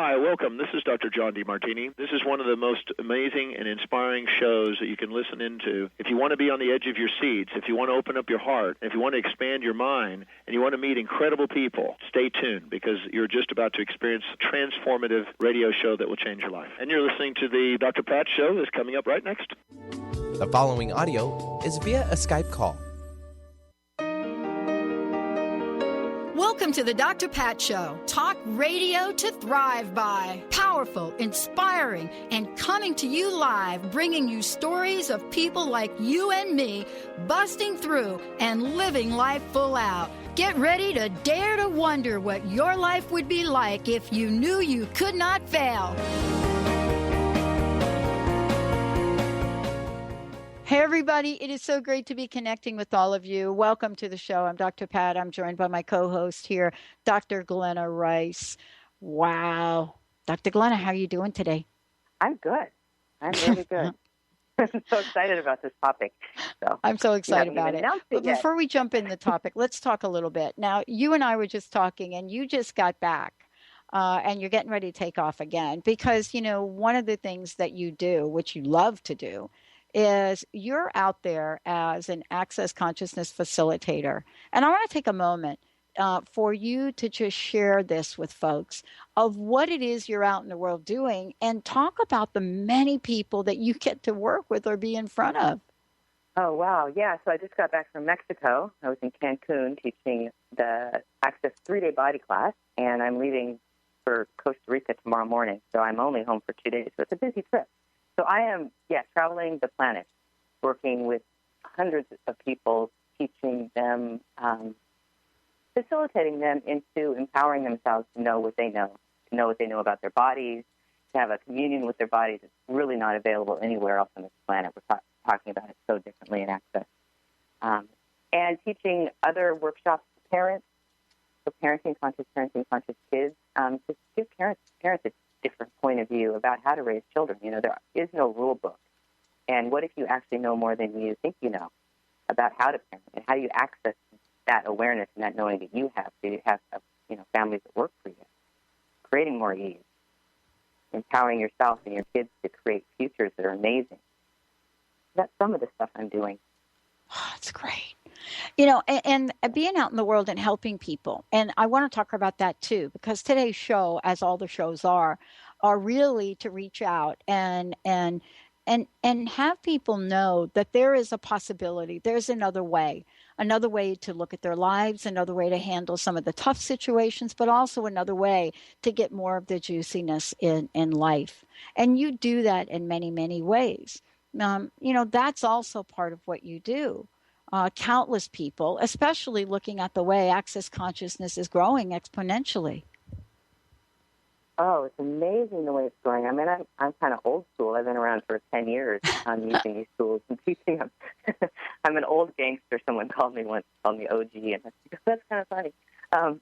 Hi, welcome. This is Dr. John DeMartini. This is one of the most amazing and inspiring shows that you can listen into. If you want to be on the edge of your seats, if you want to open up your heart, if you want to expand your mind, and you want to meet incredible people, stay tuned because you're just about to experience a transformative radio show that will change your life. And you're listening to the Dr. Pat Show that's coming up right next. The following audio is via a Skype call. Welcome to the Dr. Pat Show. Talk radio to thrive by. Powerful, inspiring, and coming to you live, bringing you stories of people like you and me, busting through and living life full out. Get ready to dare to wonder what your life would be like if you knew you could not fail. Hey, everybody. It is so great to be connecting with all of you. Welcome to the show. I'm Dr. Pat. I'm joined by my co-host here, Dr. Glenna Rice. Wow. Dr. Glenna, how are you doing today? I'm good. I'm really good. I'm so excited about this topic. I'm so excited about it. But before we jump in the topic, let's talk a little bit. Now, you and I were just talking, and you just got back. And you're getting ready to take off again because, you know, one of the things that you do, which you love to do, is you're out there as an access consciousness facilitator. And I want to take a moment for you to just share this with folks of what it is you're out in the world doing and talk about the many people that you get to work with or be in front of. Oh, wow. Yeah. So I just got back from Mexico. I was in Cancun teaching the Access 3-day body class, and I'm leaving for Costa Rica tomorrow morning. So I'm only home for 2 days. So it's a busy trip. So I am, traveling the planet, working with hundreds of people, teaching them, facilitating them into empowering themselves to know what they know about their bodies, to have a communion with their bodies that's really not available anywhere else on this planet. We're talking about it so differently in Access. And teaching other workshops to parents, so parenting conscious kids, to give parents a different point of view about how to raise children. You know, there is no rule book. And what if you actually know more than you think you know about how to parent, and how do you access that awareness and that knowing that you have, so you have, families that work for you, creating more ease, empowering yourself and your kids to create futures that are amazing. That's some of the stuff I'm doing. Oh, that's great. You know, and being out in the world and helping people. And I want to talk about that too, because today's show, as all the shows are really to reach out and have people know that there is a possibility. There's another way to look at their lives, another way to handle some of the tough situations, but also another way to get more of the juiciness in life. And you do that in many, many ways. That's also part of what you do. Countless people, especially looking at the way access consciousness is growing exponentially. Oh, it's amazing the way it's growing. I mean, I'm kind of old school. I've been around for 10 years using these tools and teaching them. I'm an old gangster. Someone called me once, called me OG, and that's kind of funny. And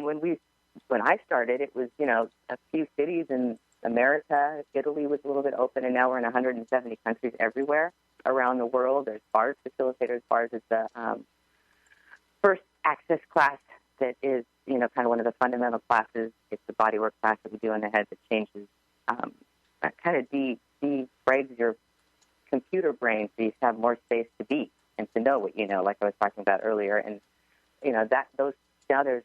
when I started, it was, a few cities in America. Italy was a little bit open, and now we're in 170 countries everywhere around the world. There's bars facilitators. Bars is the first access class that is, kind of one of the fundamental classes. It's the bodywork class that we do in the head that changes, that kind of defrags your computer brain so you have more space to be and to know what you know, like I was talking about earlier. And, now there's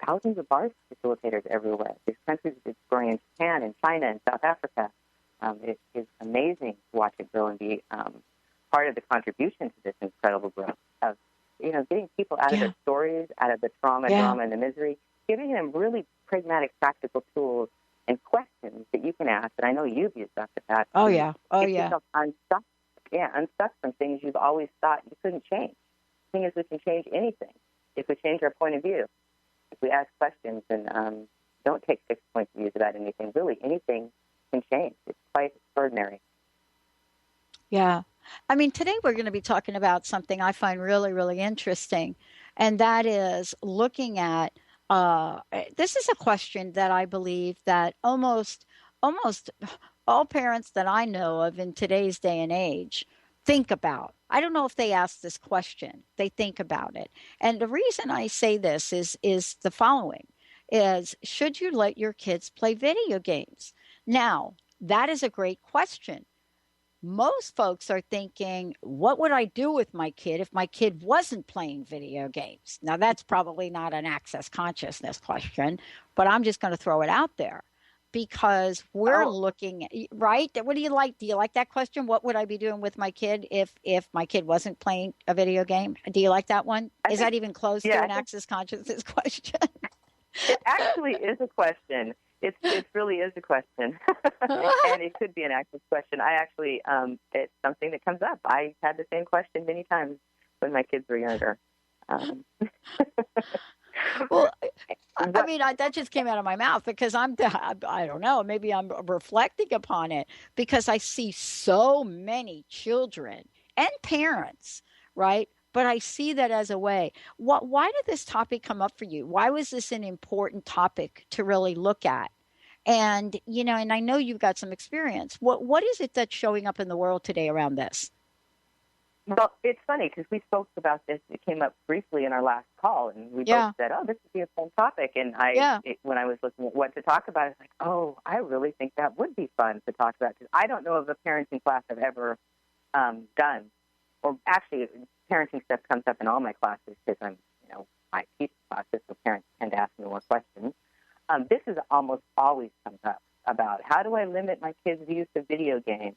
thousands of bars facilitators everywhere. These countries, it's growing in Japan and China and South Africa. It is amazing to watch it grow and be part of the contribution to this incredible growth of, getting people out of their stories, out of the trauma, drama, and the misery, giving them really pragmatic, practical tools and questions that you can ask. And I know you've used Dr. Pat. Get yourself unstuck from things you've always thought you couldn't change. The thing is, we can change anything if we change our point of view. If we ask questions and don't take fixed points of views about anything, really anything can change. It's quite extraordinary. Yeah. I mean, today we're going to be talking about something I find really, really interesting, and that is looking at, this is a question that I believe that almost all parents that I know of in today's day and age think about. I don't know if they ask this question. They think about it. And the reason I say this is the following. is, should you let your kids play video games? Now, that is a great question. Most folks are thinking, what would I do with my kid if my kid wasn't playing video games? Now, that's probably not an access consciousness question, but I'm just going to throw it out there because we're Oh, looking at, right? What do you like? Do you like that question? What would I be doing with my kid if my kid wasn't playing a video game? Do you like that one? I Is think, that even close to yeah, I an think access consciousness question? it actually is a question. It really is a question, and it could be an active question. I actually, it's something that comes up. I had the same question many times when my kids were younger. Um, Well, I what, mean, that just came out of my mouth because I don't know, maybe I'm reflecting upon it because I see so many children and parents, right? But I see that as a way. Why did this topic come up for you? Why was this an important topic to really look at? And, and I know you've got some experience. What is it that's showing up in the world today around this? well, it's funny because we spoke about this. It came up briefly in our last call, and we both Yeah, said, "Oh, this would be a fun topic." And yeah. when I was looking at what to talk about, I was like, "Oh, I really think that would be fun to talk about." Because I don't know of a parenting class I've ever done, or actually, parenting stuff comes up in all my classes because I teach classes, so parents tend to ask me more questions. This is almost always comes up about how do I limit my kids' use of video games?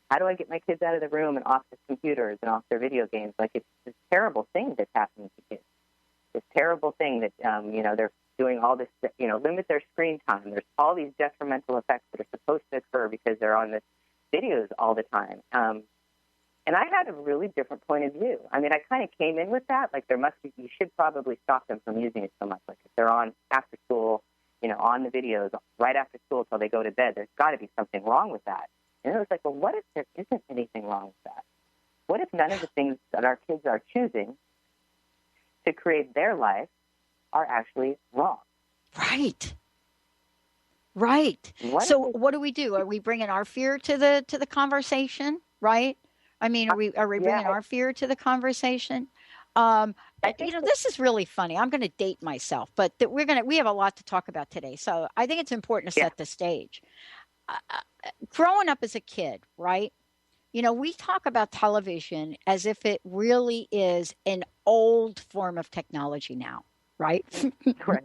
How do I get my kids out of the room and off the computers and off their video games? Like, it's this terrible thing that's happening to kids. This terrible thing that, they're doing all this, limit their screen time. There's all these detrimental effects that are supposed to occur because they're on the videos all the time. And I had a really different point of view. I mean, I kind of came in with that. Like, you should probably stop them from using it so much. Like, if they're on after school, on the videos right after school till they go to bed, there's got to be something wrong with that. And it was like, well, what if there isn't anything wrong with that? What if none of the things that our kids are choosing to create their life are actually wrong? Right. Right. What So if what do we do? Are we bringing our fear to the conversation? Right. I mean, are we yeah, bringing our fear to the conversation? Um, I think that, this is really funny. I'm going to date myself, but we have a lot to talk about today. So I think it's important to yeah, set the stage. Growing up as a kid, right? We talk about television as if it really is an old form of technology now, right? right.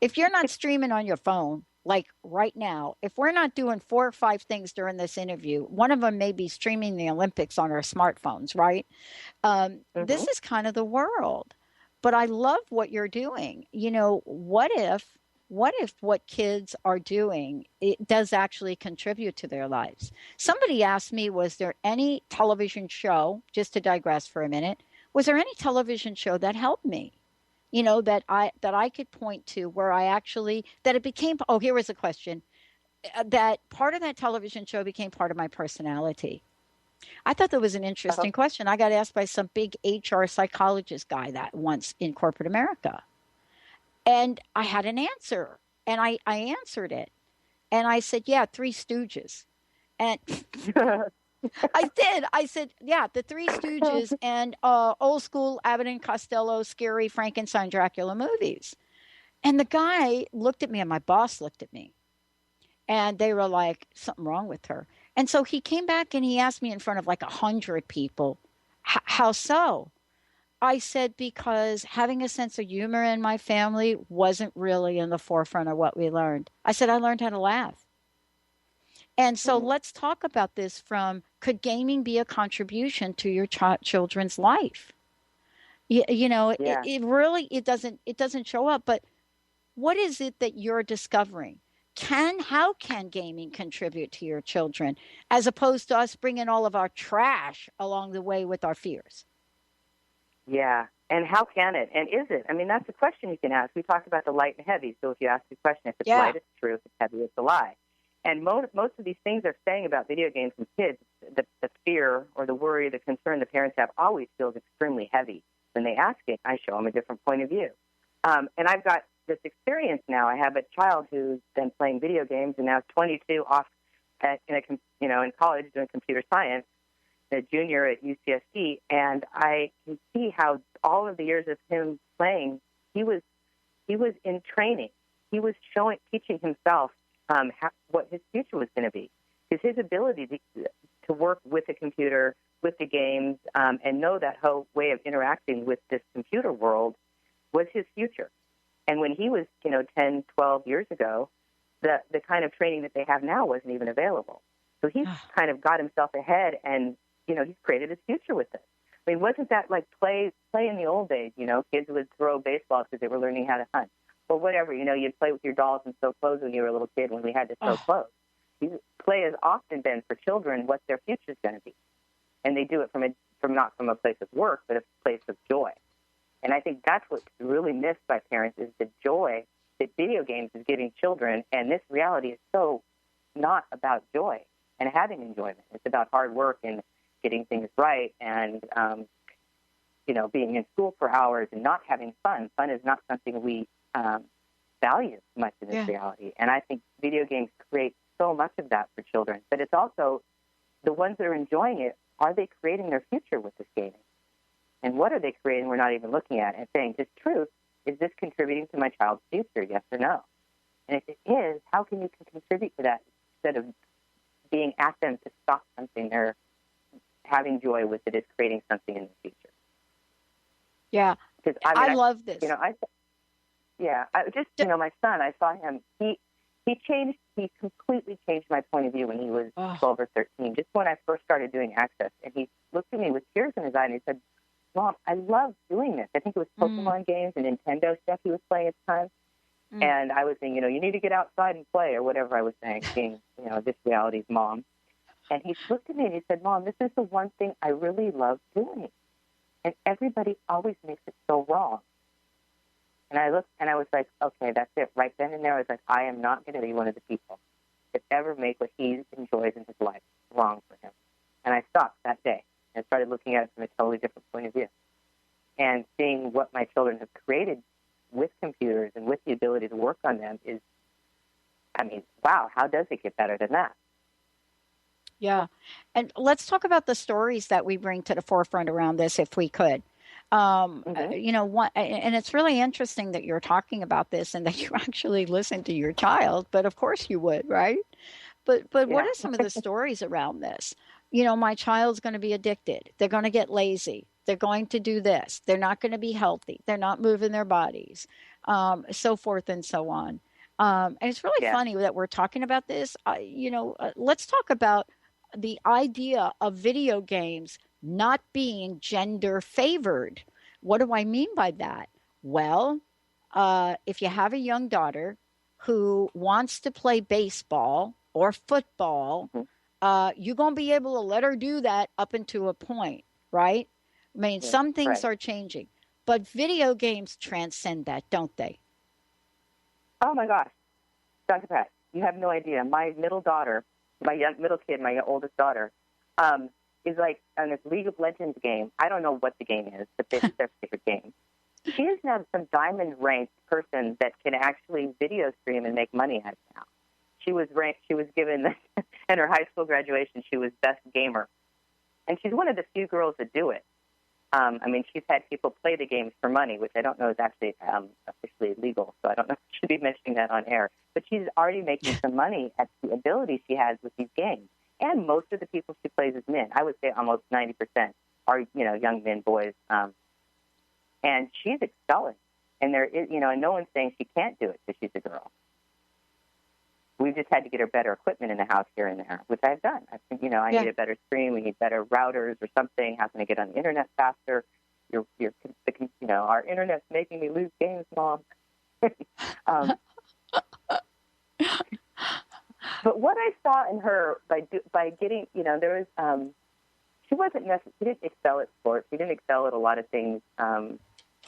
If you're not streaming on your phone, like right now, if we're not doing 4 or 5 things during this interview, one of them may be streaming the Olympics on our smartphones, right? Mm-hmm. This is kind of the world. But I love what you're doing. What if what kids are doing it does actually contribute to their lives? Somebody asked me, was there any television show, just to digress for a minute, was there any television show that helped me? That I could point to where I actually that it became, oh, here was a question, that part of that television show became part of my personality. I thought that was an Uh-huh. interesting question. I got asked by some big HR psychologist guy that once in corporate America. And I had an answer. And I answered it. And I said, yeah, Three Stooges. And I did. I said, yeah, the Three Stooges and old school Abbott and Costello, scary Frankenstein Dracula movies. And the guy looked at me and my boss looked at me. And they were like, something wrong with her. And so he came back and he asked me in front of like 100 people, how so? I said, because having a sense of humor in my family wasn't really in the forefront of what we learned. I said, I learned how to laugh. And so Mhm. let's talk about this from, could gaming be a contribution to your children's life? It, Yeah. it really, it doesn't show up, but what is it that you're discovering? How can gaming contribute to your children as opposed to us bringing all of our trash along the way with our fears? Yeah. And how can it? And is it? I mean, that's a question you can ask. We talked about the light and heavy. So if you ask the question, if it's Yeah. light, it's true. If it's heavy, it's a lie. And most of these things they're saying about video games and kids, the fear or the worry, the concern the parents have always feels extremely heavy. When they ask it, I show them a different point of view. And I've got this experience now. I have a child who's been playing video games and now is 22, off in college doing computer science, a junior at UCSD, and I can see how all of the years of him playing, he He was in training. He was teaching himself what his future was going to be. Because his ability to work with a computer, with the games, and know that whole way of interacting with this computer world was his future. And when he was, 10, 12 years ago, the kind of training that they have now wasn't even available. So he's kind of got himself ahead, and, he's created his future with it. I mean, wasn't that like play in the old days? Kids would throw baseballs because they were learning how to hunt. Or whatever, you'd play with your dolls and sew clothes when you were a little kid when we had to sew clothes. Play has often been for children what their future is going to be. And they do it not from a place of work, but a place of joy. And I think that's what's really missed by parents is the joy that video games is giving children. And this reality is so not about joy and having enjoyment. It's about hard work and getting things right and, being in school for hours and not having fun. Fun is not something we value much in this reality. And I think video games create so much of that for children. But it's also the ones that are enjoying it, are they creating their future with this gaming? And what are they creating we're not even looking at and saying, just truth, is this contributing to my child's future, yes or no? And if it is, how can you contribute to that instead of being at them to stop something they're having joy with it is creating something in the future? Yeah, because I love this. My son, I saw him, he completely changed my point of view when he was 12 or 13, just when I first started doing Access. And he looked at me with tears in his eye and he said, Mom, I love doing this. I think it was Pokemon games and Nintendo stuff he was playing at the time. And I was saying, you need to get outside and play or whatever I was saying, being, this reality's mom. And he looked at me and he said, Mom, this is the one thing I really love doing. And everybody always makes it so wrong. And I looked and I was like, okay, that's it. Right then and there, I was like, I am not going to be one of the people that ever make what he enjoys in his life wrong for him. And I stopped that day and started looking at it from a totally different point of view. And seeing what my children have created with computers and with the ability to work on them is, wow, how does it get better than that? Yeah. And let's talk about the stories that we bring to the forefront around this, if we could. And it's really interesting that you're talking about this and that you actually listen to your child, but of course you would, right? But what are some of the stories around this? My child's going to be addicted. They're going to get lazy. They're going to do this. They're not going to be healthy. They're not moving their bodies, so forth and so on. And it's really funny that we're talking about this. Let's talk about the idea of video games not being gender favored. What do I mean by that? Well, if you have a young daughter who wants to play baseball or football, you're going to be able to let her do that up until a point, right? Some things are changing, but video games transcend that, don't they? Oh, my gosh. Dr. Pat, you have no idea. My middle daughter, my oldest daughter, is like on this League of Legends game. I don't know what the game is, but this is their favorite game. She is now some diamond-ranked person that can actually video stream and make money at it now. She was given, in her high school graduation, she was best gamer. And she's one of the few girls that do it. She's had people play the games for money, which I don't know is actually officially illegal, so I don't know if I should be mentioning that on air. But she's already making some money at the ability she has with these games. And most of the people she plays is men. I would say almost 90% are, young men, boys. And she's excelling. And there is, and no one's saying she can't do it because she's a girl. We've just had to get her better equipment in the house here and there, which I've done. I think, I need a better screen. We need better routers or something. How can I get on the internet faster? Our internet's making me lose games, Mom. But what I saw in her by getting, there was, she didn't excel at sports. She didn't excel at a lot of things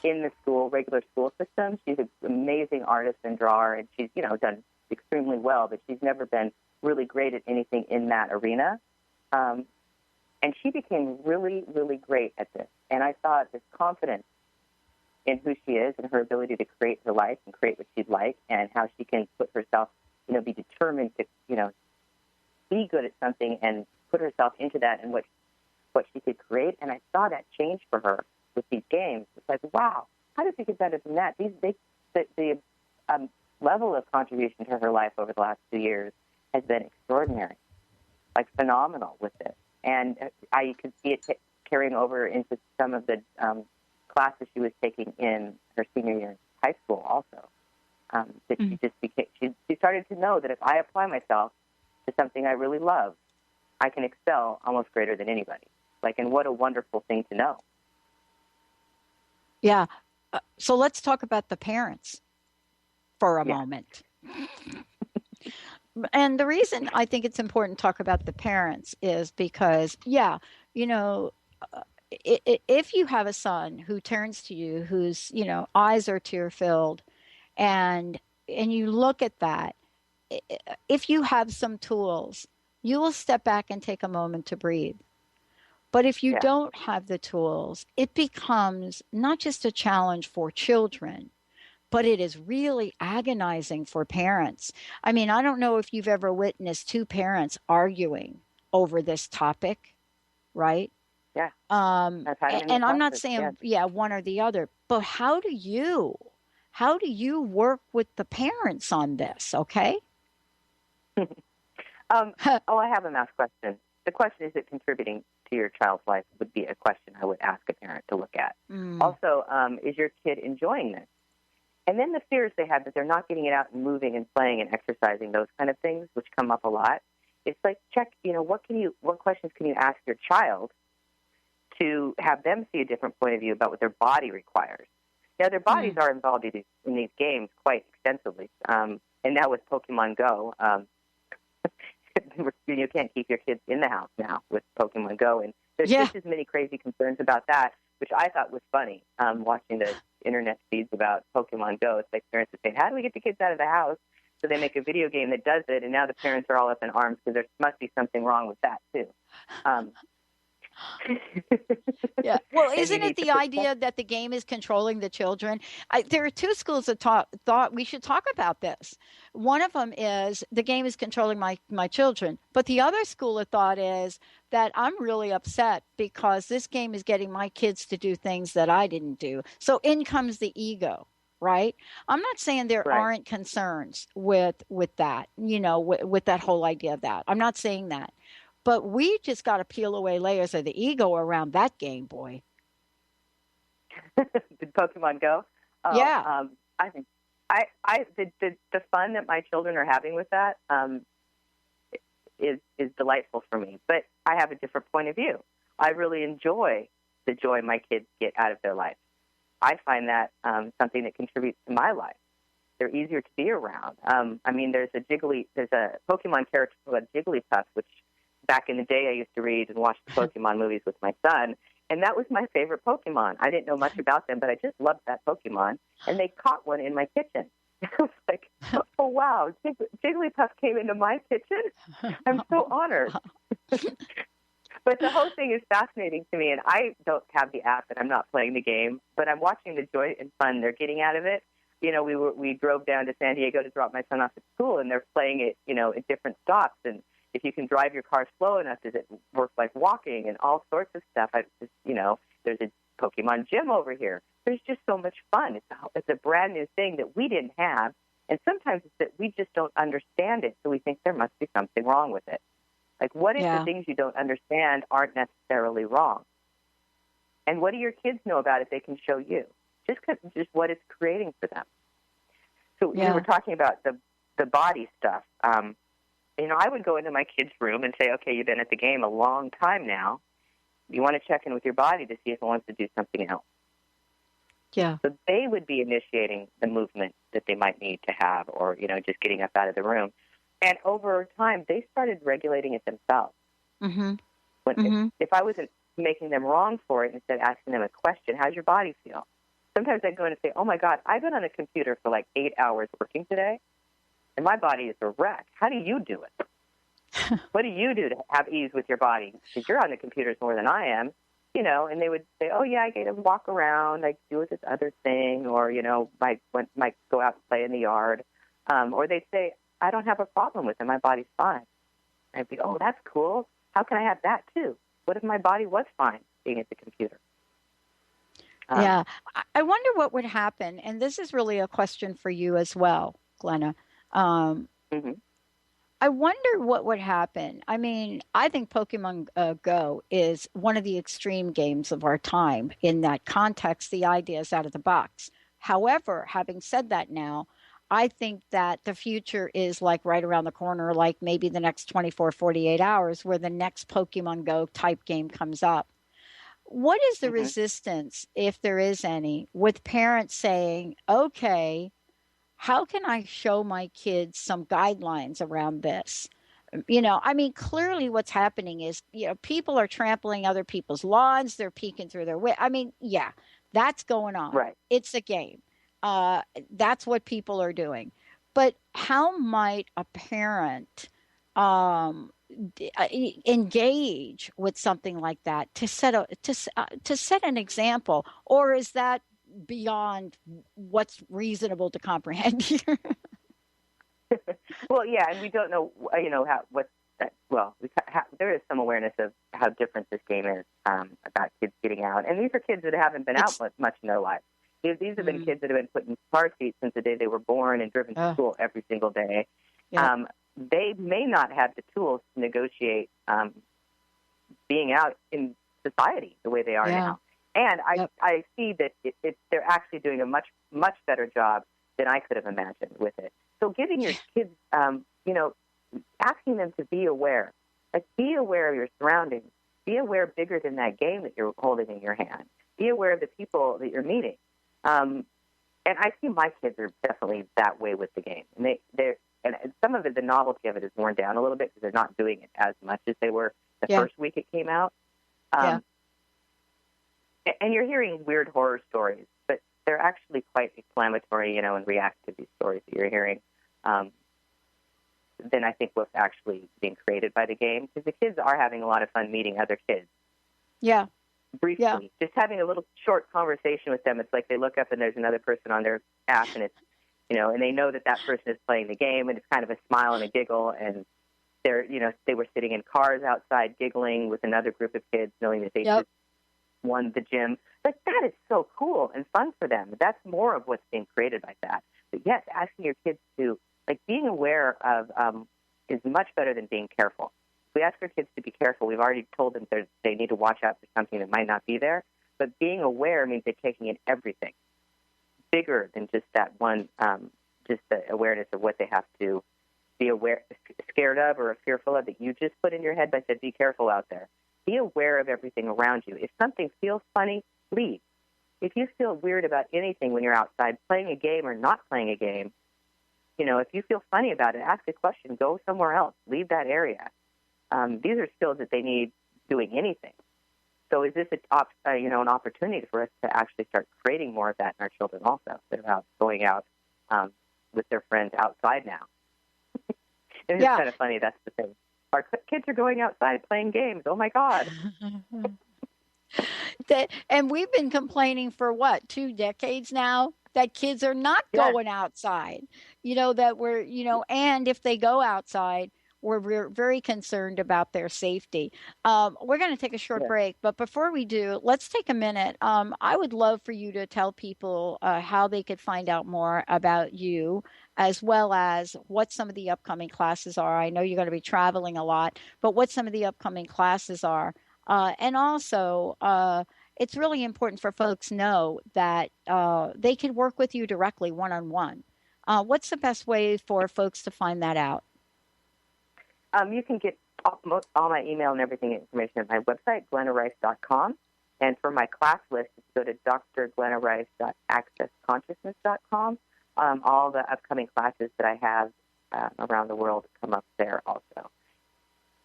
in the regular school system. She's an amazing artist and drawer, and she's, done extremely well, but she's never been really great at anything in that arena. And she became really, really great at this. And I saw this confidence in who she is and her ability to create her life and create what she'd like and how she can put herself, be determined to, be good at something and put herself into that and what she could create. And I saw that change for her with these games. It's like, wow, how does it get better than that? the level of contribution to her life over the last 2 years has been extraordinary, like phenomenal with it. And I could see it carrying over into some of the classes she was taking in her senior year in high school also. That she just became, she started to know that if I apply myself to something I really love, I can excel almost greater than anybody. Like, and what a wonderful thing to know. Yeah. So let's talk about the parents for a moment. And the reason I think it's important to talk about the parents is because, you know, if you have a son who turns to you, whose, eyes are tear filled, and you look at that, if you have some tools, you will step back and take a moment to breathe. But if you don't have the tools, it becomes not just a challenge for children, but it is really agonizing for parents. I mean, I don't know if you've ever witnessed two parents arguing over this topic, right? Yeah. And I'm not saying, one or the other, but how do you work with the parents on this? Okay. I have a math question. The question, is it contributing to your child's life, would be a question I would ask a parent to look at. Also, is your kid enjoying this? And then the fears they have that they're not getting it out and moving and playing and exercising, those kind of things, which come up a lot. It's like, check, what questions can you ask your child to have them see a different point of view about what their body requires? Now, their bodies are involved in these games quite extensively. And now with Pokemon Go, you can't keep your kids in the house now with Pokemon Go. And there's just as many crazy concerns about that, which I thought was funny, watching the internet feeds about Pokemon Go. It's like parents are saying, how do we get the kids out of the house? So they make a video game that does it, and now the parents are all up in arms because there must be something wrong with that, too. Well, isn't it the idea that the game is controlling the children? There are two schools of thought we should talk about this. One of them is the game is controlling my children, but the other school of thought is that I'm really upset because this game is getting my kids to do things that I didn't do. So in comes the ego, right? I'm not saying there aren't concerns with that, with that whole idea of that. I'm not saying that. But we just got to peel away layers of the ego around that game, boy. Did Pokemon Go? I think the fun that my children are having with that is delightful for me. But I have a different point of view. I really enjoy the joy my kids get out of their life. I find that something that contributes to my life. They're easier to be around. There's a Pokemon character called Jigglypuff, which back in the day, I used to read and watch the Pokemon movies with my son, and that was my favorite Pokemon. I didn't know much about them, but I just loved that Pokemon, and they caught one in my kitchen. I was like, oh, wow, Jigglypuff came into my kitchen? I'm so honored. But the whole thing is fascinating to me, and I don't have the app, and I'm not playing the game, but I'm watching the joy and fun they're getting out of it. We drove down to San Diego to drop my son off at school, and they're playing it, at different stops, and if you can drive your car slow enough, does it work like walking and all sorts of stuff? There's a Pokemon gym over here. There's just so much fun. It's a brand new thing that we didn't have, and sometimes it's that we just don't understand it, so we think there must be something wrong with it. Like, what if the things you don't understand aren't necessarily wrong? And what do your kids know about it they can show you? Just what it's creating for them. So we were talking about the body stuff. I would go into my kid's room and say, okay, you've been at the game a long time now. You want to check in with your body to see if it wants to do something else. Yeah. So they would be initiating the movement that they might need to have, or, just getting up out of the room. And over time, they started regulating it themselves. If I wasn't making them wrong for it, instead of asking them a question, how's your body feel? Sometimes I'd go in and say, oh, my God, I've been on a computer for like 8 hours working today, and my body is a wreck. How do you do it? What do you do to have ease with your body? Because you're on the computers more than I am, and they would say, oh, yeah, I get to walk around, I do this other thing, or, might go out and play in the yard. Or they'd say, I don't have a problem with it. My body's fine. I'd be, oh, that's cool. How can I have that, too? What if my body was fine being at the computer? Yeah. I wonder what would happen. And this is really a question for you as well, Glenna. Um, hmm I wonder what would happen. I mean, I think Pokemon Go is one of the extreme games of our time. In that context, the idea is out of the box. However, having said that now, I think that the future is like right around the corner, like maybe the next 24, 48 hours, where the next Pokemon Go type game comes up. What is the hmm resistance, if there is any, with parents saying, okay, how can I show my kids some guidelines around this? I mean, clearly what's happening is, people are trampling other people's lawns. They're peeking through their way. I mean, yeah, that's going on. Right. It's a game. That's what people are doing. But how might a parent um, engage with something like that to to set an example, or is that beyond what's reasonable to comprehend here? Well, yeah, and we don't know, how what's that. Well, there is some awareness of how different this game is about kids getting out, and these are kids that haven't been out much in their lives. These have been kids that have been put in car seats since the day they were born and driven to school every single day. Yeah. They may not have the tools to negotiate being out in society the way they are now. And I see that they're actually doing a much better job than I could have imagined with it. So giving your kids, asking them to be aware, like be aware of your surroundings, be aware bigger than that game that you're holding in your hand, be aware of the people that you're meeting. And I see my kids are definitely that way with the game, and and some of it, the novelty of it is worn down a little bit because they're not doing it as much as they were the first week it came out. And you're hearing weird horror stories, but they're actually quite exclamatory, and react to these stories that you're hearing. Than I think what's actually being created by the game, because the kids are having a lot of fun meeting other kids. Yeah. Briefly, just having a little short conversation with them. It's like they look up and there's another person on their app, and it's, and they know that person is playing the game, and it's kind of a smile and a giggle, and they were sitting in cars outside giggling with another group of kids, knowing that they just won the gym. Like, that is so cool and fun for them. That's more of what's being created by that. But yes, asking your kids to, being aware of is much better than being careful. If we ask our kids to be careful, we've already told them they need to watch out for something that might not be there. But being aware means they're taking in everything, bigger than just that one, just the awareness of what they have to be scared of or fearful of that you just put in your head by saying, be careful out there. Be aware of everything around you. If something feels funny, leave. If you feel weird about anything when you're outside, playing a game or not playing a game, if you feel funny about it, ask a question, go somewhere else, leave that area. These are skills that they need doing anything. So is this an opportunity for us to actually start creating more of that in our children also? They're out going out with their friends outside now. And it's kind of funny, that's the thing. Our kids are going outside playing games. Oh, my God. And we've been complaining for 2 decades now that kids are not going outside, that we're, and if they go outside, we're very concerned about their safety. We're going to take a short break, but before we do, let's take a minute. I would love for you to tell people how they could find out more about you, as well as what some of the upcoming classes are. I know you're going to be traveling a lot, but what some of the upcoming classes are. And also, it's really important for folks to know that they can work with you directly one-on-one. What's the best way for folks to find that out? You can get all my email and everything information at my website, glennarice.com. And for my class list, go to drglennarice.accessconsciousness.com. All the upcoming classes that I have around the world come up there also.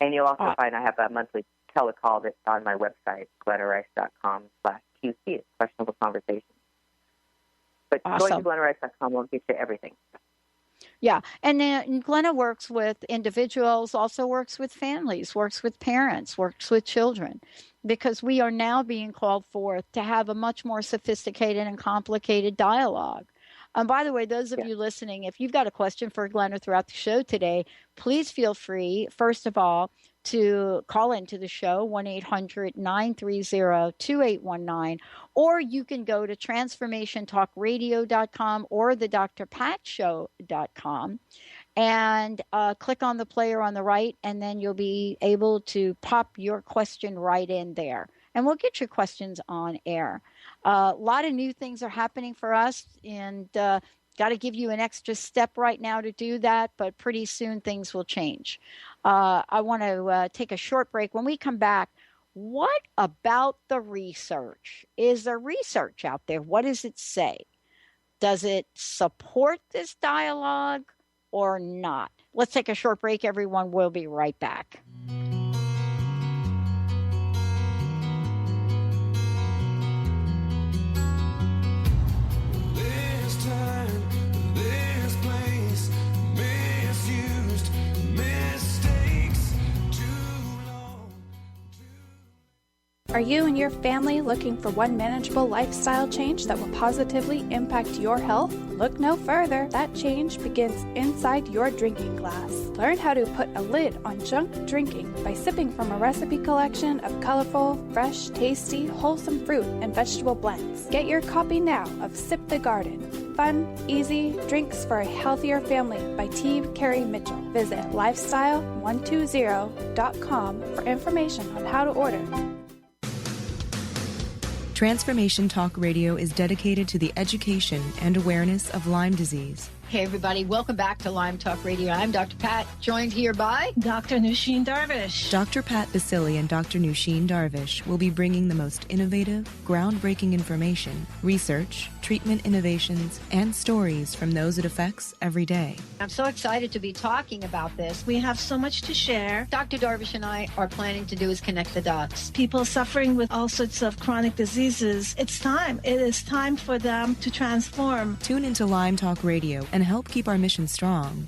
And you'll also find I have a monthly telecall that's on my website, glennarice.com/QC. It's questionable conversations. But going to glennarice.com will get you everything. Yeah. And then Glenna works with individuals, also works with families, works with parents, works with children, because we are now being called forth to have a much more sophisticated and complicated dialogue. By the way, those of you listening, if you've got a question for Glenna throughout the show today, please feel free, first of all, to call into the show, 1-800-930-2819, or you can go to transformationtalkradio.com or the drpatshow.com and click on the player on the right, and then you'll be able to pop your question right in there. And we'll get your questions on air. A lot of new things are happening for us, and got to give you an extra step right now to do that, but pretty soon things will change. I want to take a short break. When we come back, what about the research? Is there research out there? What does it say? Does it support this dialogue or not? Let's take a short break, everyone. We'll be right back. Are you and your family looking for one manageable lifestyle change that will positively impact your health? Look no further. That change begins inside your drinking glass. Learn how to put a lid on junk drinking by sipping from a recipe collection of colorful, fresh, tasty, wholesome fruit and vegetable blends. Get your copy now of Sip the Garden. Fun, easy drinks for a healthier family by T. Carey Mitchell. Visit lifestyle120.com for information on how to order. Transformation Talk Radio is dedicated to the education and awareness of Lyme disease. Hey, everybody. Welcome back to Lyme Talk Radio. I'm Dr. Pat, joined here by Dr. Nusheen Darvish. Dr. Pat Basili and Dr. Nusheen Darvish will be bringing the most innovative, groundbreaking information, research, treatment innovations, and stories from those it affects every day. I'm so excited to be talking about this. We have so much to share. Dr. Darvish and I are planning to do is connect the dots. People suffering with all sorts of chronic diseases, it's time. It is time for them to transform. Tune into Lyme Talk Radio and help keep our mission strong.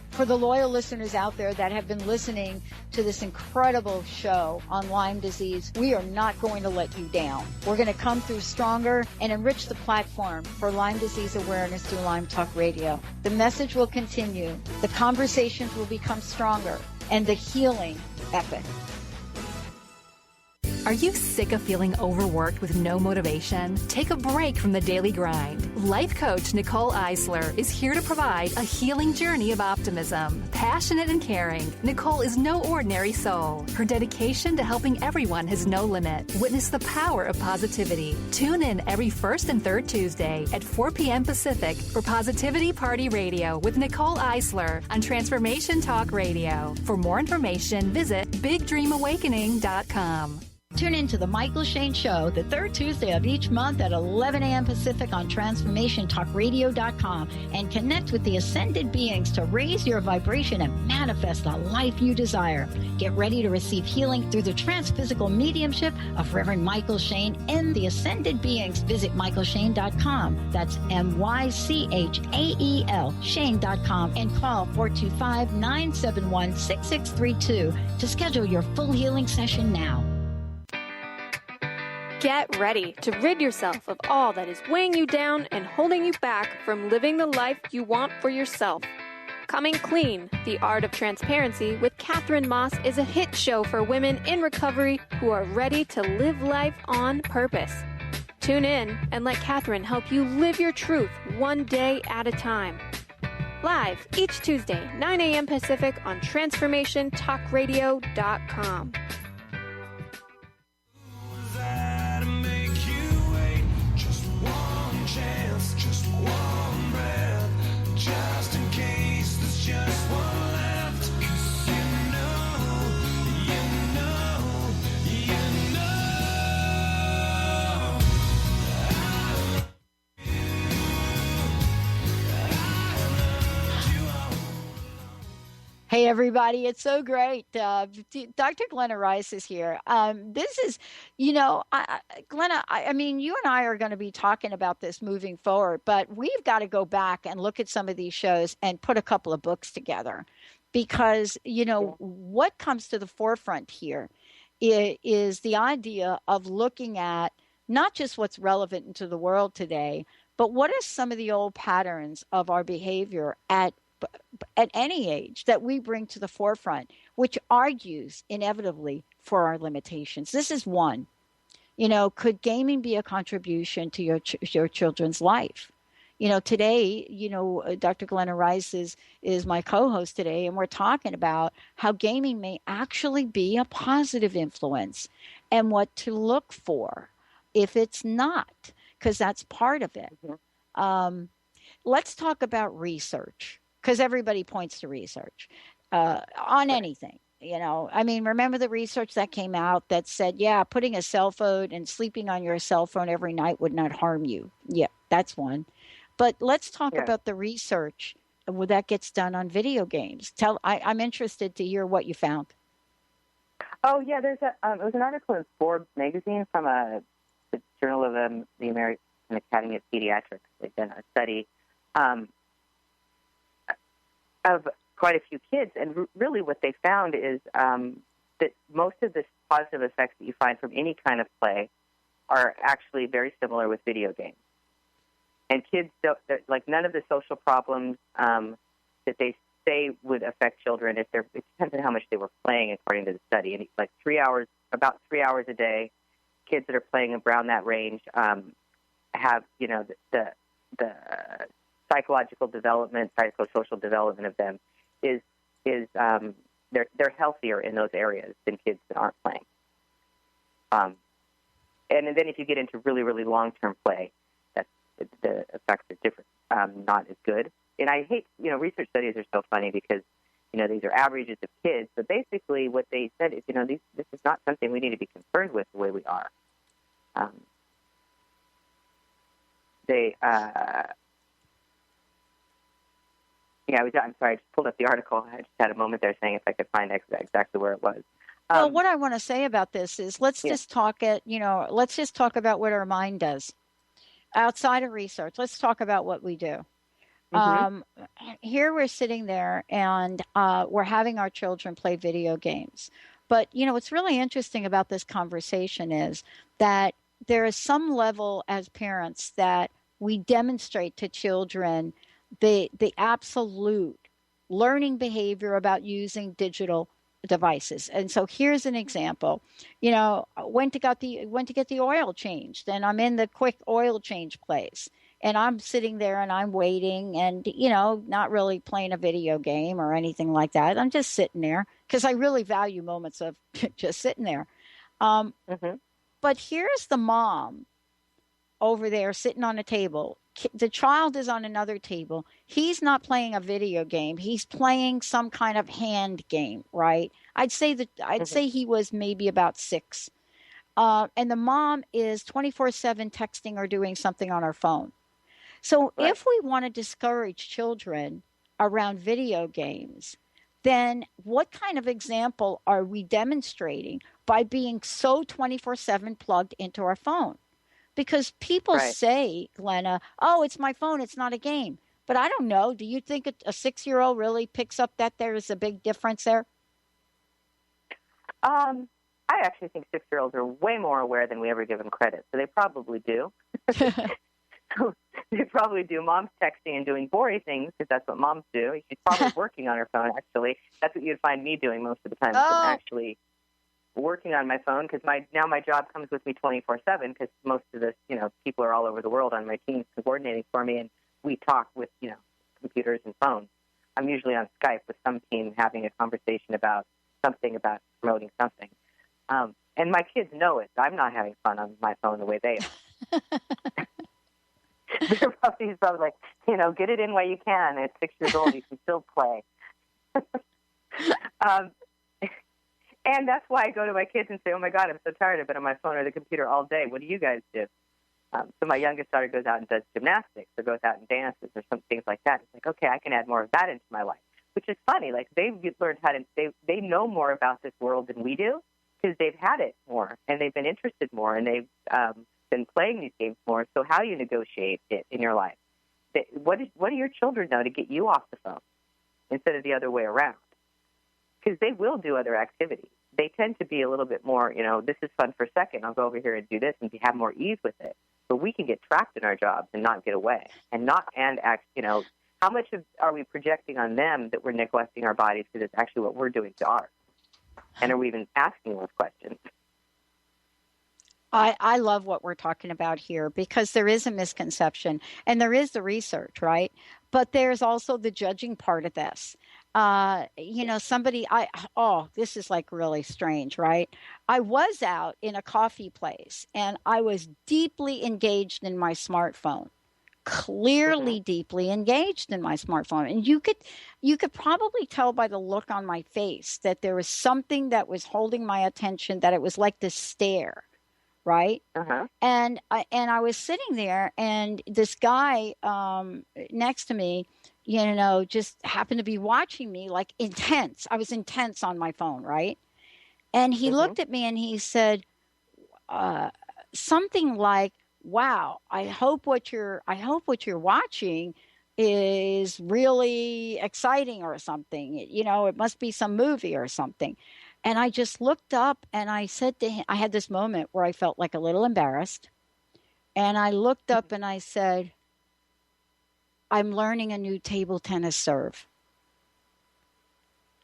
For the loyal listeners out there that have been listening to this incredible show on Lyme disease, we are not going to let you down. We're going to come through stronger and enrich the platform for Lyme disease awareness through Lyme Talk Radio. The message will continue, the conversations will become stronger, and the healing epic. Are you sick of feeling overworked with no motivation? Take a break from the daily grind. Life coach Nicole Eisler is here to provide a healing journey of optimism. Passionate and caring, Nicole is no ordinary soul. Her dedication to helping everyone has no limit. Witness the power of positivity. Tune in every first and third Tuesday at 4 p.m. Pacific for Positivity Party Radio with Nicole Eisler on Transformation Talk Radio. For more information, visit BigDreamAwakening.com. Tune in to The Michael Shane Show, the third Tuesday of each month at 11 a.m. Pacific on TransformationTalkRadio.com, and connect with the ascended beings to raise your vibration and manifest the life you desire. Get ready to receive healing through the transphysical mediumship of Reverend Michael Shane and the ascended beings. Visit MichaelShane.com. That's MyChael, Shane.com, and call 425-971-6632 to schedule your full healing session now. Get ready to rid yourself of all that is weighing you down and holding you back from living the life you want for yourself. Coming Clean, The Art of Transparency with Catherine Moss is a hit show for women in recovery who are ready to live life on purpose. Tune in and let Catherine help you live your truth one day at a time. Live each Tuesday, 9 a.m. Pacific on TransformationTalkRadio.com. Just in case there's just one left, 'cause you Hey, everybody. It's so great. Dr. Glenna Rice is here. This is, Glenna, I mean, you and I are going to be talking about this moving forward, but we've got to go back and look at some of these shows and put a couple of books together because, what comes to the forefront here is the idea of looking at not just what's relevant to the world today, but what are some of the old patterns of our behavior at at any age that we bring to the forefront, which argues inevitably for our limitations. This is one. Could gaming be a contribution to your children's life? Today, Dr. Glenna Rice is my co-host today, and we're talking about how gaming may actually be a positive influence and what to look for if it's not, because that's part of it. Let's talk about research, because everybody points to research on anything. Remember the research that came out that said, yeah, putting a cell phone and sleeping on your cell phone every night would not harm you. Yeah, that's one. But let's talk about the research that gets done on video games. I'm interested to hear what you found. Oh, yeah, it was an article in Forbes magazine from the Journal of the American Academy of Pediatrics. They've done a study of quite a few kids, and really what they found is that most of the positive effects that you find from any kind of play are actually very similar with video games. And kids don't, none of the social problems that they say would affect children it depends on how much they were playing, according to the study. And it's like about 3 hours a day, kids that are playing around that range have, the psychological development, psychosocial development of them is they're healthier in those areas than kids that aren't playing. And then if you get into really, really long-term play, the effects are different, not as good. And I hate, research studies are so funny because, these are averages of kids. But basically what they said is, this is not something we need to be concerned with the way we are. I'm sorry, I just pulled up the article. I just had a moment there saying if I could find exactly where it was. Well, what I want to say about this is let's just talk about what our mind does. Outside of research, let's talk about what we do. Here we're sitting there and we're having our children play video games. But, what's really interesting about this conversation is that there is some level as parents that we demonstrate to children the absolute learning behavior about using digital devices. And so here's an example. Went to get the oil changed, and I'm in the quick oil change place, and I'm sitting there and I'm waiting and not really playing a video game or anything like that. I'm just sitting there because I really value moments of just sitting there. But here's the mom over there sitting on a table. The child is on another table. He's not playing a video game. He's playing some kind of hand game, right? I'd say he was maybe about 6. And the mom is 24/7 texting or doing something on her phone. So if we want to discourage children around video games, then what kind of example are we demonstrating by being so 24/7 plugged into our phone? Because people say, Glenna, oh, it's my phone, it's not a game. But I don't know. Do you think a 6-year-old really picks up that there is a big difference there? I actually think 6-year-olds are way more aware than we ever give them credit. So they probably do. They probably do. Mom's texting and doing boring things because that's what moms do. She's probably working on her phone, actually. That's what you'd find me doing most of the time. I'm actually working on my phone because my job comes with me 24/7 because most of the people are all over the world on my team coordinating for me, and we talk with computers and phones. I'm usually on Skype with some team having a conversation about promoting something, and my kids know it. I'm not having fun on my phone the way they are. They're probably like, get it in while you can. At 6 years old, you can still play. And that's why I go to my kids and say, oh, my God, I'm so tired. I've been on my phone or the computer all day. What do you guys do? So my youngest daughter goes out and does gymnastics or goes out and dances or some things like that. It's like, okay, I can add more of that into my life, which is funny. Like they've learned they know more about this world than we do because they've had it more and they've been interested more and they've been playing these games more. So how do you negotiate it in your life? What do your children know to get you off the phone instead of the other way around? Because they will do other activities. They tend to be a little bit more, this is fun for a second. I'll go over here and do this and have more ease with it. But we can get trapped in our jobs and not get away and how much are we projecting on them that we're neglecting our bodies because it's actually what we're doing to ours? And are we even asking those questions? I love what we're talking about here because there is a misconception and there is the research, right? But there's also the judging part of this. This is like really strange, right? I was out in a coffee place and I was deeply engaged in my smartphone, clearly deeply engaged in my smartphone. And you could probably tell by the look on my face that there was something that was holding my attention, that it was like this stare, right? And I was sitting there, and this guy next to me, just happened to be watching me like intense. I was intense on my phone, right? And he looked at me and he said something like, "Wow, I hope what you're watching is really exciting or something. It must be some movie or something." And I just looked up and I said to him, I had this moment where I felt like a little embarrassed. And I looked up and I said, "I'm learning a new table tennis serve."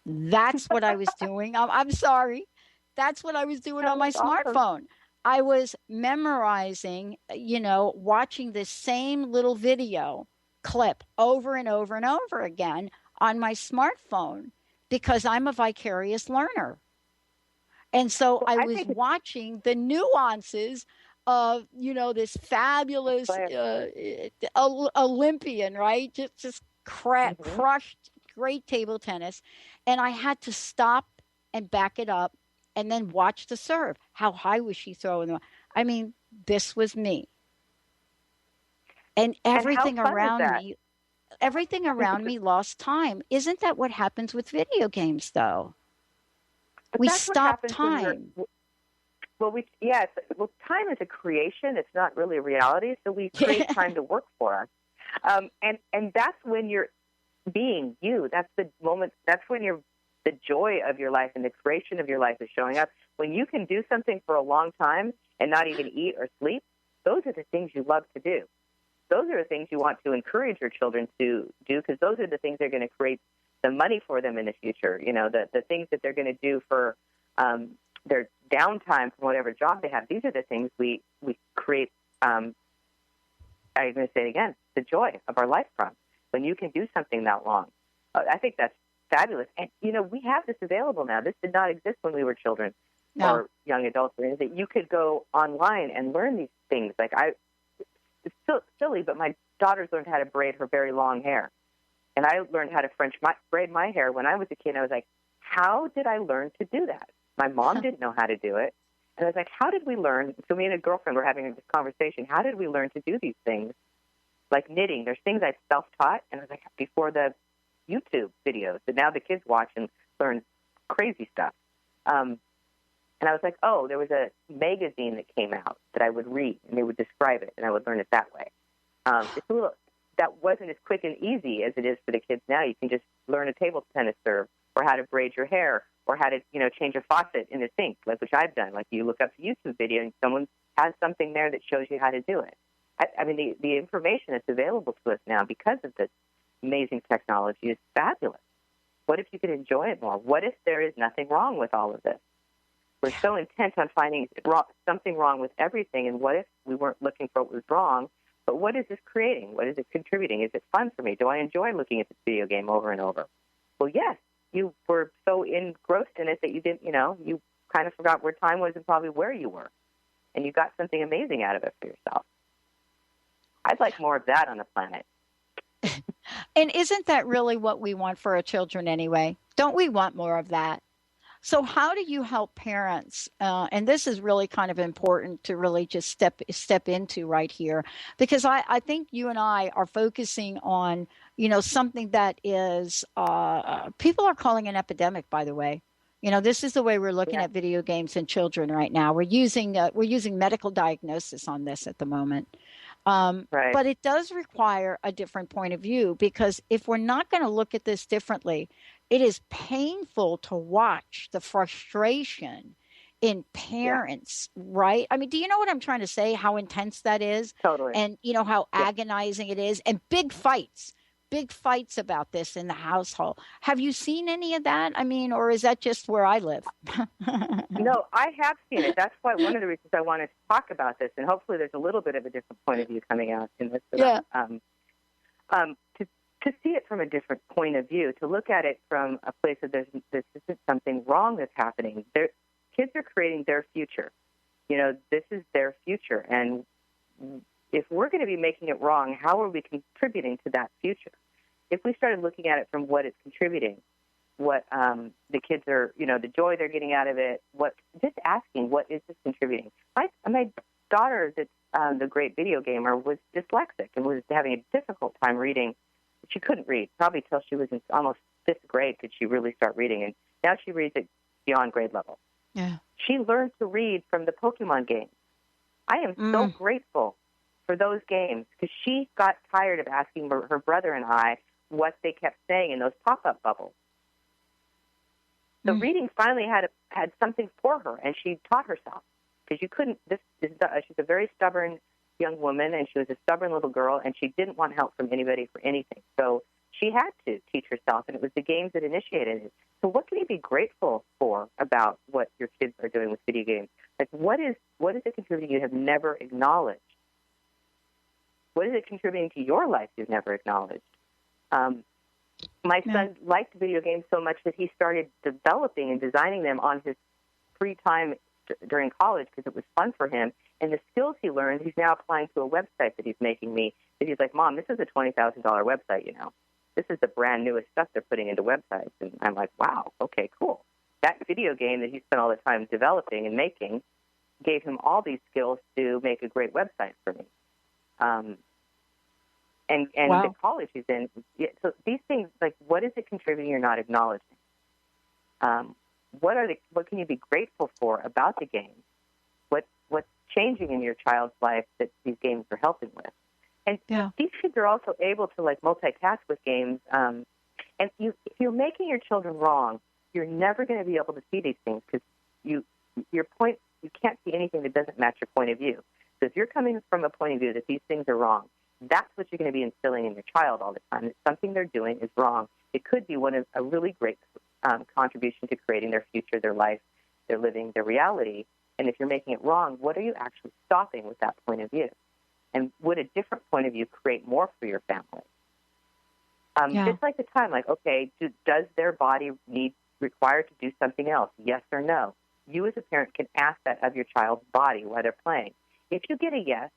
That's what I was doing. I'm sorry. That's what I was doing on my smartphone. I was memorizing, watching this same little video clip over and over and over again on my smartphone because I'm a vicarious learner. And so I was watching the nuances of, this fabulous Olympian, right? Just crushed great table tennis. And I had to stop and back it up and then watch the serve. How high was she throwing? I mean, this was me. And everything around me lost time. Isn't that what happens with video games, though? But we stop time. Time is a creation. It's not really a reality. So we create time to work for us. And that's when you're being you. That's the moment. That's when the joy of your life and the creation of your life is showing up. When you can do something for a long time and not even eat or sleep, those are the things you love to do. Those are the things you want to encourage your children to do, because those are the things that are going to create the money for them in the future. The things that they're going to do for their downtime from whatever job they have. These are the things we create, I'm going to say it again, the joy of our life from. When you can do something that long. I think that's fabulous. And, we have this available now. This did not exist when we were children or young adults. That you could go online and learn these things. It's still silly, but my daughters learned how to braid her very long hair. And I learned how to braid my hair when I was a kid. I was like, how did I learn to do that? My mom didn't know how to do it. And I was like, how did we learn? So me and a girlfriend were having this conversation. How did we learn to do these things? Like knitting. There's things I self-taught, and I was like, before the YouTube videos that now the kids watch and learn crazy stuff. And I was like, there was a magazine that came out that I would read, and they would describe it, and I would learn it that way. That wasn't as quick and easy as it is for the kids now. You can just learn a table tennis serve, or how to braid your hair, or how to, change a faucet in the sink, which I've done. Like you look up a YouTube video, and someone has something there that shows you how to do it. I mean, the information that's available to us now because of this amazing technology is fabulous. What if you could enjoy it more? What if there is nothing wrong with all of this? We're so intent on finding something wrong with everything, and what if we weren't looking for what was wrong, but what is this creating? What is it contributing? Is it fun for me? Do I enjoy looking at this video game over and over? Well, yes, you were so engrossed in it that you didn't, you kind of forgot where time was and probably where you were, and you got something amazing out of it for yourself. I'd like more of that on the planet. And isn't that really what we want for our children anyway? Don't we want more of that? So how do you help parents? And this is really kind of important to really just step into right here, because I think you and I are focusing on, something that is, people are calling an epidemic, by the way. This is the way we're looking at video games and children right now. We're using medical diagnosis on this at the moment. Right. But it does require a different point of view, because if we're not going to look at this differently, it is painful to watch the frustration in parents, right? I mean, do you know what I'm trying to say? How intense that is? Totally. And how agonizing it is, and big fights big fights about this in the household. Have you seen any of that? I mean, or is that just where I live? No, I have seen it. That's why one of the reasons I wanted to talk about this, and hopefully there's a little bit of a different point of view coming out in this. Yeah. To see it from a different point of view, to look at it from a place that this isn't something wrong that's happening. Kids are creating their future. This is their future, and if we're going to be making it wrong, how are we contributing to that future? If we started looking at it from what it's contributing, what the kids are, the joy they're getting out of it, just asking, what is this contributing? My daughter, that's the great video gamer, was dyslexic and was having a difficult time reading. She couldn't read, probably till she was in almost 5th grade did she really start reading, and now she reads it beyond grade level. Yeah. She learned to read from the Pokemon games. I am so grateful for those games because she got tired of asking her brother and I what they kept saying in those pop-up bubbles. So reading finally had something for her, and she taught herself because you couldn't. She's a very stubborn young woman, and she was a stubborn little girl, and she didn't want help from anybody for anything. So she had to teach herself, and it was the games that initiated it. So what can you be grateful for about what your kids are doing with video games? Like, what is it contributing you have never acknowledged? What is it contributing to your life you've never acknowledged? My son liked video games so much that he started developing and designing them on his free time during college because it was fun for him. And the skills he learned, he's now applying to a website that he's making me. That he's like, Mom, this is a $20,000 website, This is the brand newest stuff they're putting into websites. And I'm like, wow, okay, cool. That video game that he spent all the time developing and making gave him all these skills to make a great website for me. And the college he's in. So these things, like, what is it contributing you're not acknowledging? What can you be grateful for about the game? What's changing in your child's life that these games are helping with? And these kids are also able to multitask with games. And if you're making your children wrong, you're never going to be able to see these things because you can't see anything that doesn't match your point of view. So if you're coming from a point of view that these things are wrong, that's what you're going to be instilling in your child all the time. That something they're doing is wrong. It could be a really great contribution to creating their future, their life, their living, their reality. And if you're making it wrong, what are you actually stopping with that point of view? And would a different point of view create more for your family? Just like the time, okay, does their body require to do something else? Yes or no? You as a parent can ask that of your child's body while they're playing. If you get a yes,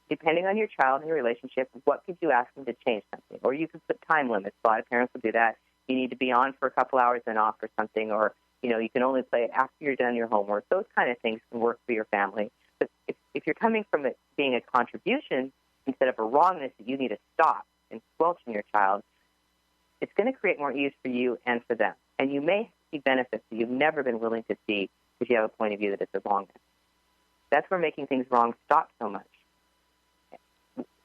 depending on your child and your relationship, what could you ask them to change something? Or you could put time limits. A lot of parents will do that. You need to be on for a couple hours and off or something, or you can only play it after you're done your homework. Those kind of things can work for your family. But if you're coming from it being a contribution instead of a wrongness that you need to stop and squelch in your child, it's going to create more ease for you and for them. And you may see benefits that you've never been willing to see because you have a point of view that it's a wrongness. That's where making things wrong stops so much.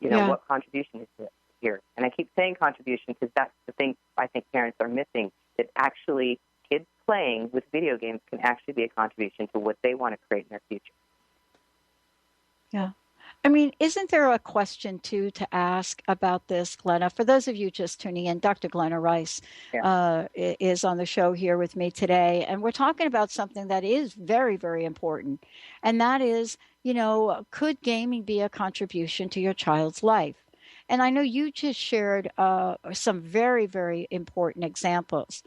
What contribution is it here? And I keep saying contribution because that's the thing I think parents are missing, that actually kids playing with video games can actually be a contribution to what they want to create in their future. Yeah. I mean, isn't there a question, too, to ask about this, Glenna? For those of you just tuning in, Dr. Glenna Rice is on the show here with me today, and we're talking about something that is very, very important, and that is, could gaming be a contribution to your child's life? And I know you just shared some very, very important examples.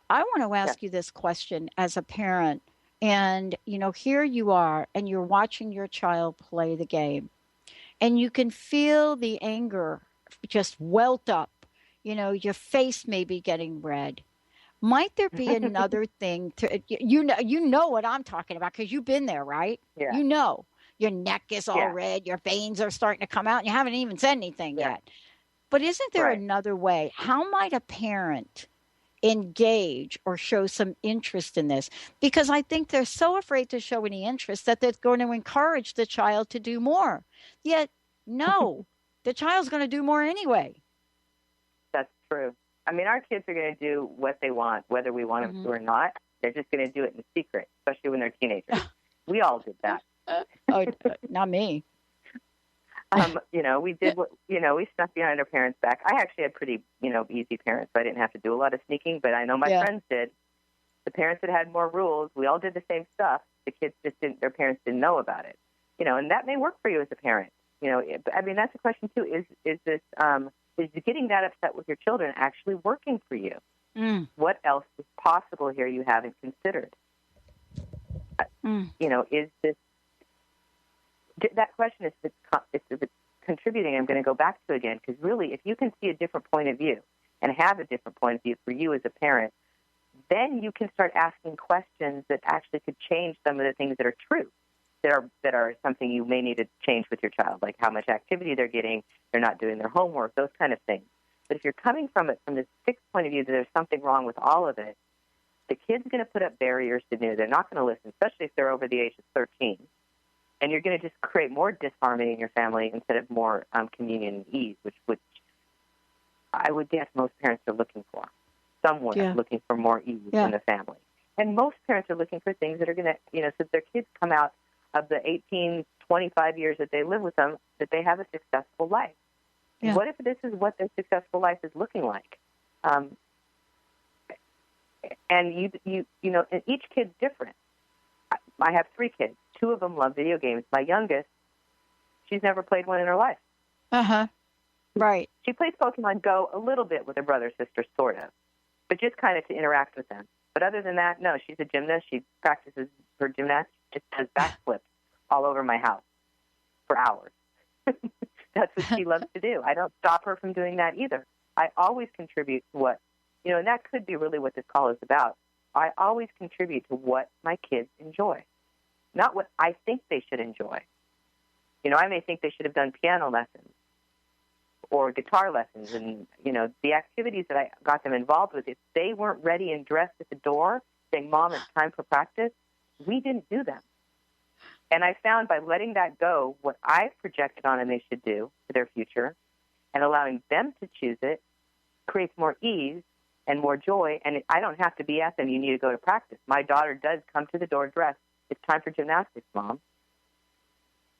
I want to ask you this question as a parent. And, here you are, and you're watching your child play the game, and you can feel the anger just welt up. Your face may be getting red. Might there be another thing to, you know what I'm talking about because you've been there, right? Yeah. Your neck is all red, your veins are starting to come out, and you haven't even said anything yet. But isn't there another way? How might a parent engage or show some interest in this? Because I think they're so afraid to show any interest that they're going to encourage the child to do more. Yet, no, the child's going to do more anyway. That's true. I mean, our kids are going to do what they want, whether we want them to or not. They're just going to do it in secret, especially when they're teenagers. We all did that. Not me. We did what, we snuck behind our parents' back. I actually had pretty, easy parents, so I didn't have to do a lot of sneaking, but I know my friends did. The parents that had more rules, we all did the same stuff. The kids just didn't, their parents didn't know about it. And that may work for you as a parent. That's a question too. Is getting that upset with your children actually working for you? What else is possible here you haven't considered? Is this, that question is if it's contributing, I'm going to go back to again, because really, if you can see a different point of view and have a different point of view for you as a parent, then you can start asking questions that actually could change some of the things that are true, that are something you may need to change with your child, like how much activity they're getting, they're not doing their homework, those kind of things. But if you're coming from it from this fixed point of view that there's something wrong with all of it, the kid's going to put up barriers to do. They're not going to listen, especially if they're over the age of 13. And you're going to just create more disharmony in your family instead of more communion and ease, which I would guess most parents are looking for. Someone is looking for more ease in the family. And most parents are looking for things that are going to, so their kids come out of the 18, 25 years that they live with them, that they have a successful life. Yeah. What if this is what their successful life is looking like? And and each kid's different. I have 3 kids. 2 of them love video games. My youngest, she's never played one in her life. Right. She plays Pokemon Go a little bit with her brother, sister, sort of, but just kind of to interact with them. But other than that, no, she's a gymnast. She practices her gymnastics, just does backflips all over my house for hours. That's what she loves to do. I don't stop her from doing that either. I always contribute to what, and that could be really what this call is about. I always contribute to what my kids enjoy, not what I think they should enjoy. I may think they should have done piano lessons or guitar lessons and, the activities that I got them involved with. If they weren't ready and dressed at the door saying, Mom, it's time for practice, we didn't do them. And I found by letting that go, what I projected on them they should do for their future and allowing them to choose it creates more ease and more joy. And I don't have to be at them, you need to go to practice. My daughter does come to the door dressed. It's time for gymnastics, Mom.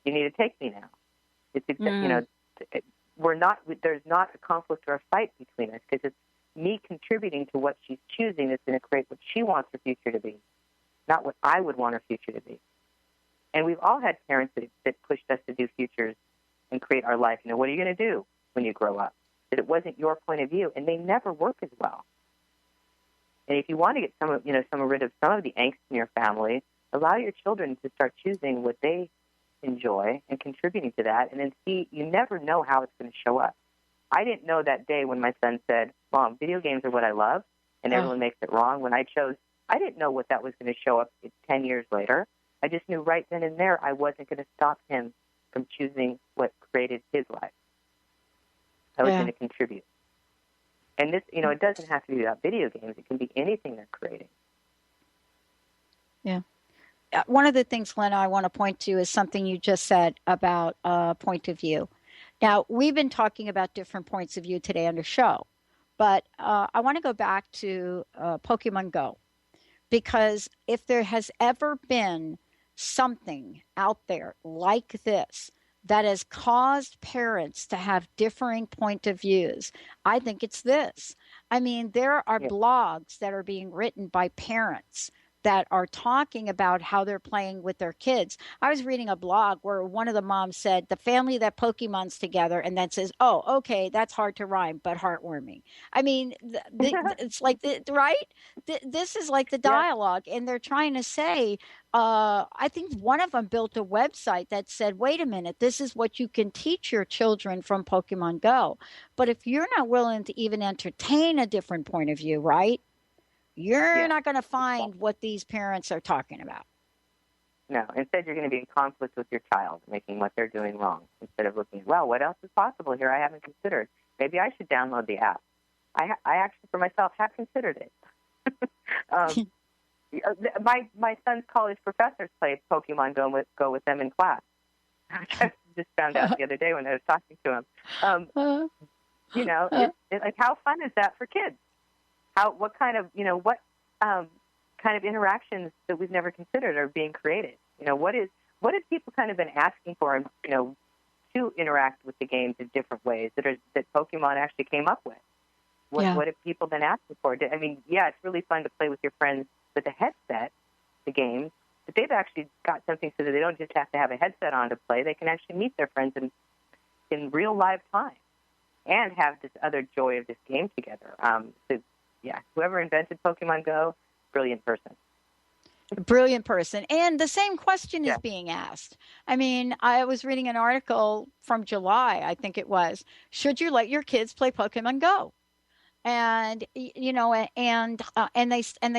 You need to take me now. It's there's not a conflict or a fight between us because it's me contributing to what she's choosing that's going to create what she wants her future to be, not what I would want her future to be. And we've all had parents that pushed us to do futures and create our life. What are you going to do when you grow up? That it wasn't your point of view, and they never work as well. And if you want to get rid of some of the angst in your family, allow your children to start choosing what they enjoy and contributing to that, and then see, you never know how it's going to show up. I didn't know that day when my son said, Mom, video games are what I love, and everyone makes it wrong. When I didn't know what that was going to show up 10 years later. I just knew right then and there I wasn't going to stop him from choosing what created his life. I was going to contribute. And this, it doesn't have to be about video games. It can be anything they're creating. Yeah. One of the things, Glenna, I want to point to is something you just said about point of view. Now, we've been talking about different points of view today on the show, but I want to go back to Pokemon Go, because if there has ever been something out there like this that has caused parents to have differing point of views, I think it's this. I mean, there are blogs that are being written by parents that are talking about how they're playing with their kids. I was reading a blog where one of the moms said, the family that Pokemon's together, and then says, oh, okay, that's hard to rhyme, but heartwarming. I mean, it's like, right? This is like the dialogue, and they're trying to say, I think one of them built a website that said, wait a minute, this is what you can teach your children from Pokemon Go. But if you're not willing to even entertain a different point of view, right? You're not going to find what these parents are talking about. No, instead you're going to be in conflict with your child, making what they're doing wrong, instead of looking, well, what else is possible here I haven't considered? Maybe I should download the app. I actually, for myself, have considered it. My son's college professors play Pokemon Go with them in class. I just found out the other day when I was talking to him. It's like, how fun is that for kids? What kind of interactions that we've never considered are being created? What have people kind of been asking for and, to interact with the games in different ways that Pokemon actually came up with. What have people been asking for? I mean, yeah, it's really fun to play with your friends with a headset, the games, but they've actually got something so that they don't just have to have a headset on to play. They can actually meet their friends in real live time and have this other joy of this game together. So, yeah, whoever invented Pokemon Go, brilliant person. Brilliant person. And the same question is being asked. I mean, I was reading an article from July, I think it was. Should you let your kids play Pokemon Go? And they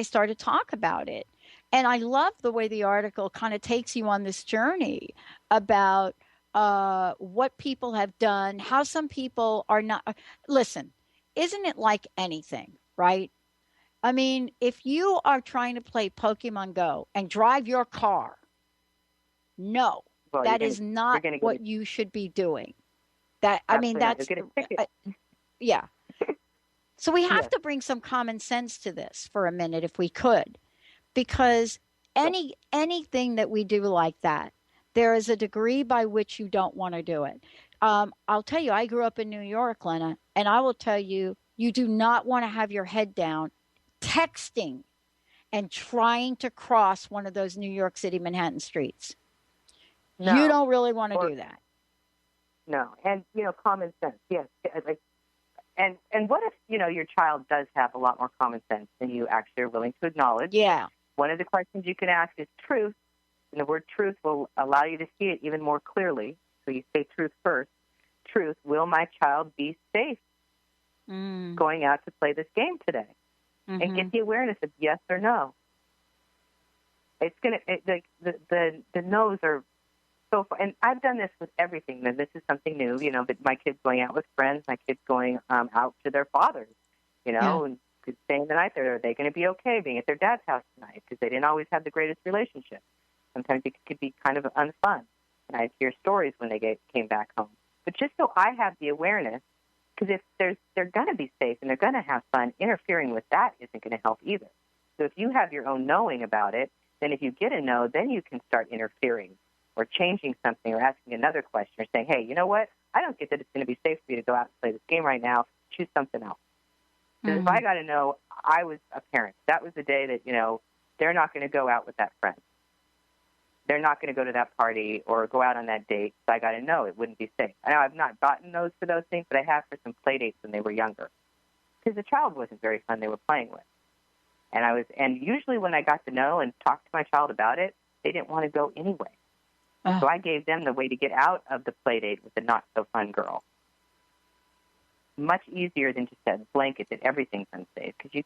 started to talk about it. And I love the way the article kind of takes you on this journey about what people have done, how some people are not. Listen, isn't it like anything, right? I mean, if you are trying to play Pokemon Go and drive your car, no, that is not what you should be doing. Yeah. So we have to bring some common sense to this for a minute, if we could, because anything that we do like that, there is a degree by which you don't want to do it. I'll tell you, I grew up in New York, Glenna, and I will tell you, you do not want to have your head down texting and trying to cross one of those New York City Manhattan streets. No. You don't really want to do that. No. And, common sense. Yes. And what if, your child does have a lot more common sense than you actually are willing to acknowledge? Yeah. One of the questions you can ask is truth. And the word truth will allow you to see it even more clearly. So you say truth first. Truth, will my child be safe going out to play this game today? Mm-hmm. And get the awareness of yes or no. It's the no's are so far. And I've done this with everything. And this is something new, but my kids going out with friends, my kids going out to their fathers, and staying the night there. Are they going to be okay being at their dad's house tonight? Because they didn't always have the greatest relationship. Sometimes it could be kind of unfun. And I'd hear stories when they came back home. But just so I have the awareness, because if they're going to be safe and they're going to have fun, interfering with that isn't going to help either. So if you have your own knowing about it, then if you get a no, then you can start interfering or changing something or asking another question or saying, hey, you know what? I don't get that it's going to be safe for you to go out and play this game right now. Choose something else. Because if I got to know, I was a parent. That was the day that, they're not going to go out with that friend. They're not going to go to that party or go out on that date. So I got to know it wouldn't be safe. I know I've not gotten those for those things, but I have for some play dates when they were younger. Because the child wasn't very fun they were playing with. And usually when I got to know and talked to my child about it, they didn't want to go anyway. So I gave them the way to get out of the play date with the not so fun girl. Much easier than just that blanket that everything's unsafe. Because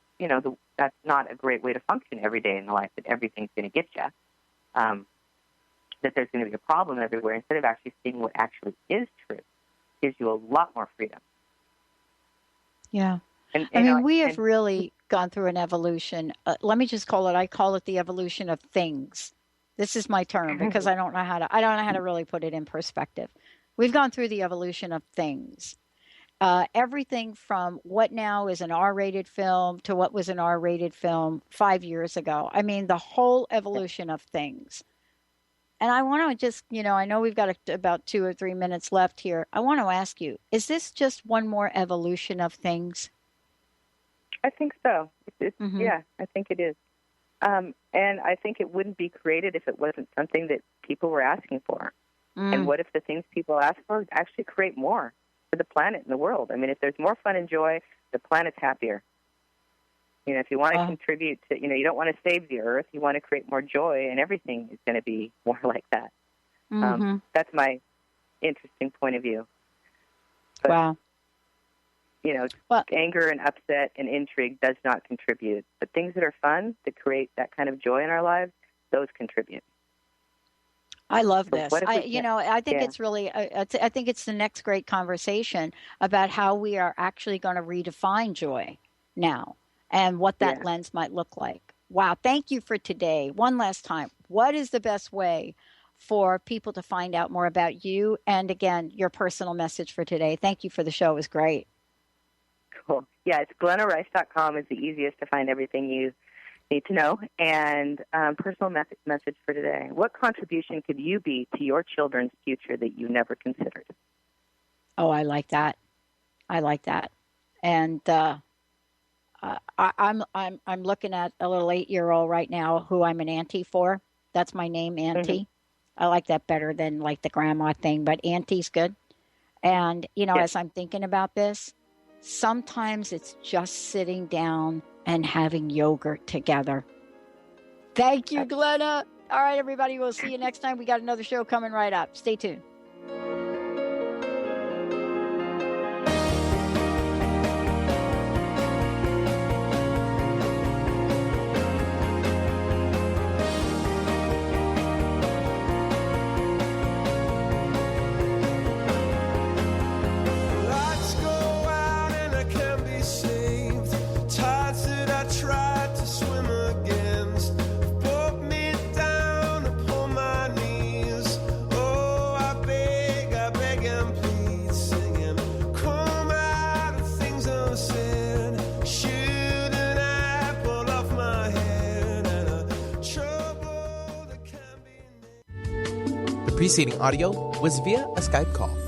that's not a great way to function every day in life, that everything's going to get you. That there's going to be a problem everywhere, instead of actually seeing what actually is true, gives you a lot more freedom. Yeah. We have really gone through an evolution. Let me just I call it the evolution of things. This is my term because I don't know how to really put it in perspective. We've gone through the evolution of things. Everything from what now is an R-rated film to what was an R-rated film 5 years ago. I mean, the whole evolution of things. And I want to just, I know we've got about 2 or 3 minutes left here. I want to ask you, is this just one more evolution of things? I think so. Yeah, I think it is. And I think it wouldn't be created if it wasn't something that people were asking for. And what if the things people ask for actually create more for the planet and the world? I mean, if there's more fun and joy, the planet's happier. If you want to contribute to, you don't want to save the earth, you want to create more joy, and everything is going to be more like that. That's my interesting point of view. But, wow. Anger and upset and intrigue does not contribute. But things that are fun, that create that kind of joy in our lives, those contribute. I love this. I think it's really, I think it's the next great conversation about how we are actually going to redefine joy now. And what that lens might look like. Wow. Thank you for today. One last time. What is the best way for people to find out more about you? And again, your personal message for today. Thank you for the show. It was great. Cool. Yeah, it's GlennaRice.com is the easiest to find everything you need to know. And personal message for today. What contribution could you be to your children's future that you never considered? Oh, I like that. I like that. And I'm looking at a little 8-year-old right now who I'm an auntie for. That's my name, Auntie. Mm-hmm. I like that better than like the grandma thing, but Auntie's good. And, you know, as I'm thinking about this, sometimes it's just sitting down and having yogurt together. Thank you, Glenna. All right, everybody, we'll see you next time. We got another show coming right up. Stay tuned. The preceding audio was via a Skype call.